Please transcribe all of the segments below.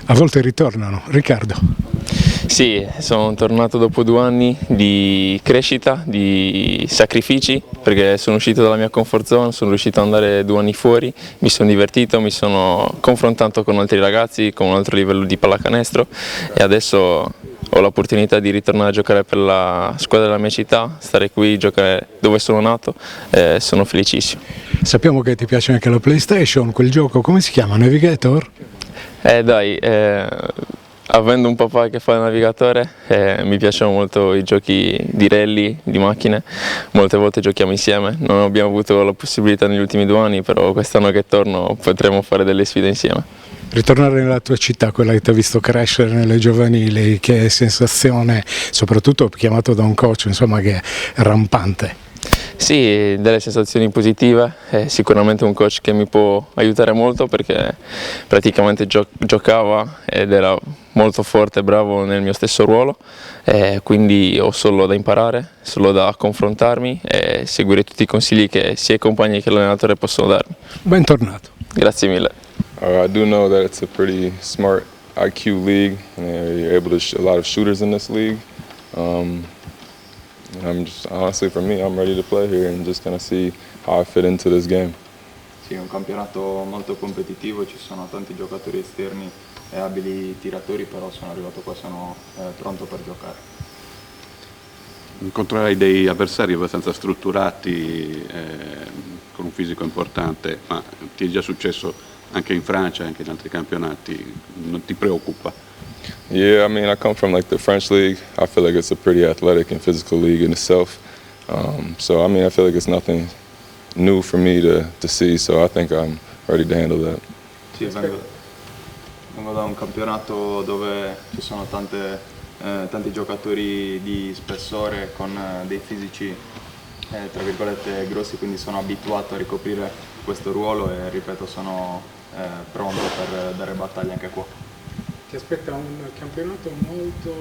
A volte ritornano. Riccardo. Sì, sono tornato dopo 2 anni di crescita, di sacrifici, perché sono uscito dalla mia comfort zone, sono riuscito ad andare 2 anni fuori, mi sono divertito, mi sono confrontato con altri ragazzi, con un altro livello di pallacanestro e adesso ho l'opportunità di ritornare a giocare per la squadra della mia città, stare qui, giocare dove sono nato, sono felicissimo. Sappiamo che ti piace anche la PlayStation, quel gioco come si chiama? Navigator? Dai, avendo un papà che fa il navigatore, mi piacciono molto i giochi di rally, di macchine, molte volte giochiamo insieme, non abbiamo avuto la possibilità negli ultimi 2 anni, però quest'anno che torno potremo fare delle sfide insieme. Ritornare nella tua città, quella che ti ha visto crescere nelle giovanili, che sensazione, soprattutto chiamato da un coach, insomma, che è rampante. Sì, delle sensazioni positive, è sicuramente un coach che mi può aiutare molto perché praticamente giocava ed era molto forte e bravo nel mio stesso ruolo, quindi ho solo da imparare, solo da confrontarmi e seguire tutti i consigli che sia i compagni che l'allenatore possono darmi. Bentornato. Grazie mille. I do know that it's a pretty smart IQ league, and you're able to a lot of shooters in this league. And I'm just honestly, for me, I'm ready to play here and just kind of see how I fit into this game. Sì, è un campionato molto competitivo, ci sono tanti giocatori esterni e abili tiratori, però sono arrivato qua, sono pronto per giocare. Incontrerai dei avversari abbastanza strutturati, con un fisico importante, ma ti è già successo anche in Francia, anche in altri campionati, non ti preoccupa? Yeah, I mean, I come from like the French league. I feel like it's a pretty athletic and physical league in itself. So I mean, I feel like it's nothing new for me to see. So I think I'm ready to handle that. Sì, vengo da un campionato dove ci sono tanti giocatori di spessore con dei fisici tra virgolette grossi, quindi sono abituato a ricoprire questo ruolo e ripeto, sono pronto per dare battaglia anche qua. Ti aspetta un campionato molto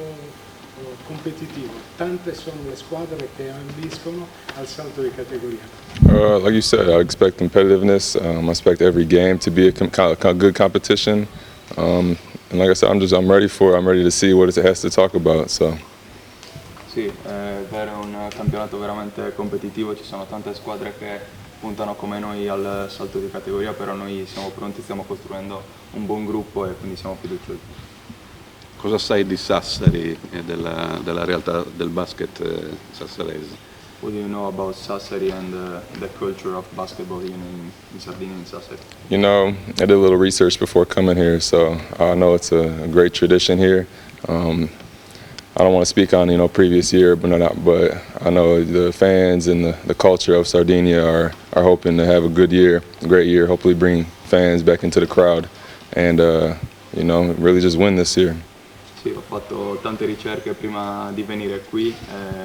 competitivo, tante sono le squadre che ambiscono al salto di categoria. Like you said, I expect competitiveness. I expect every game to be a good competition. And like I said, I'm ready for it. I'm ready to see what it has to talk about. So. Sì, è vero, è un campionato veramente competitivo, ci sono tante squadre che puntano come noi al salto di categoria, però noi siamo pronti, stiamo costruendo un buon gruppo e quindi siamo fiduciosi. Cosa sai di Sassari e della realtà del basket sassarese? What do you know about Sassari and the culture of basketball in Sardinia and Sassari? You know, I did a little research before coming here, so I know it's a great tradition here. I don't want to speak on previous year, but I know the fans and the culture of Sardinia are hoping to have a good year, a great year. Hopefully, bring fans back into the crowd, and really just win this year. Sì, ho fatto tante ricerche prima di venire qui,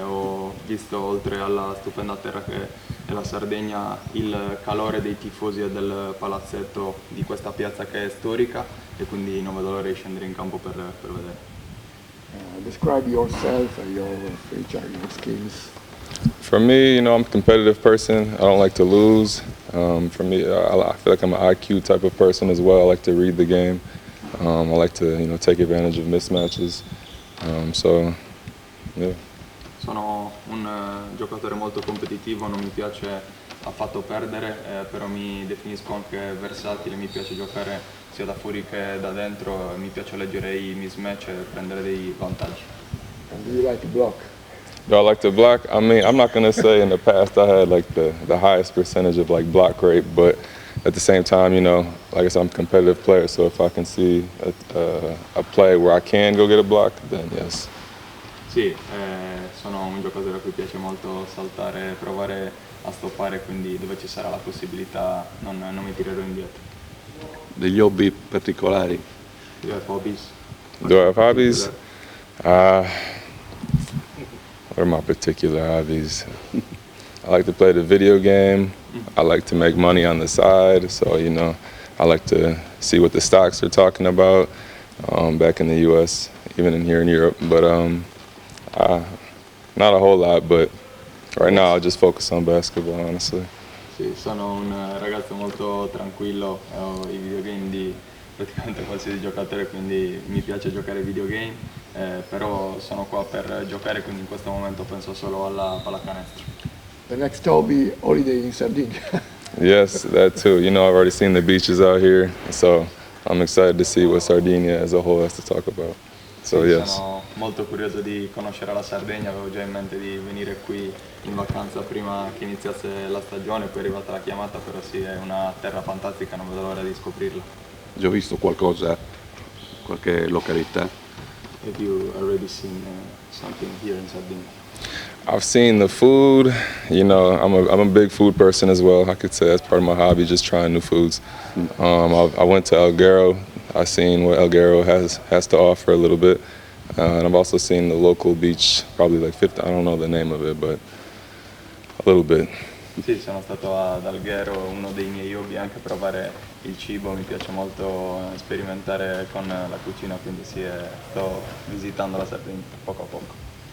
ho visto oltre alla stupenda terra che è la Sardegna il calore dei tifosi e del palazzetto di questa piazza che è storica e quindi non vedo l'ora di scendere in campo per vedere. Describe yourself and your future, your skills. For me, I'm a competitive person. I don't like to lose. For me, I feel like I'm an IQ type of person as well. I like to read the game. I like to take advantage of mismatches. So, yeah. Sono un giocatore molto competitivo, non mi piace affatto perdere, però mi definisco anche versatile, mi piace giocare sia da fuori che da dentro, mi piace leggere i mismatch e prendere dei vantaggi. And do you like to block? Do I like to block? I mean, I'm not gonna say in the past I had like the highest percentage of like block rate, but at the same time, like I said, I'm a competitive player, so if I can see a play where I can go get a block, then yes. Sì, sono un giocatore a cui piace molto saltare, provare a stoppare, quindi dove ci sarà la possibilità non mi tirerò indietro. Degli hobby particolari? Do you have hobbies? Do I have hobbies? What are my particular hobbies? I like to play the video game. I like to make money on the side, so I like to see what the stocks are talking about back in the U.S., even here in Europe. But not a whole lot, but right now I just focus on basketball, honestly. Sì, sono un ragazzo molto tranquillo, ho i videogame di praticamente qualsiasi giocatore, quindi mi piace giocare videogame, però sono qua per giocare, quindi in questo momento penso solo alla pallacanestro. The next hobby, holiday in Sardinia. Yes, that too. You know, I've already seen the beaches out here, so I'm excited to see what Sardinia as a whole has to talk about. So Sì, yes. sono molto curioso di conoscere la Sardegna, avevo già in mente di venire qui in vacanza prima che iniziasse la stagione, poi è arrivata la chiamata, però sì, è una terra fantastica, non vedo l'ora di scoprirla. Già visto qualcosa, qualche località? Have you already seen something here in Sardinia? I've seen the food. You know, I'm a big food person as well. I could say that's part of my hobby, just trying new foods. I went to Alghero. I've seen what Alghero has to offer a little bit, and I've also seen the local beach, probably like 50. I don't know the name of it, but a little bit. Sì, sono stato ad Alghero, uno dei miei hobby è anche provare il cibo, mi piace molto sperimentare con la cucina, quindi sì, sto visitando la Sardegna poco a poco.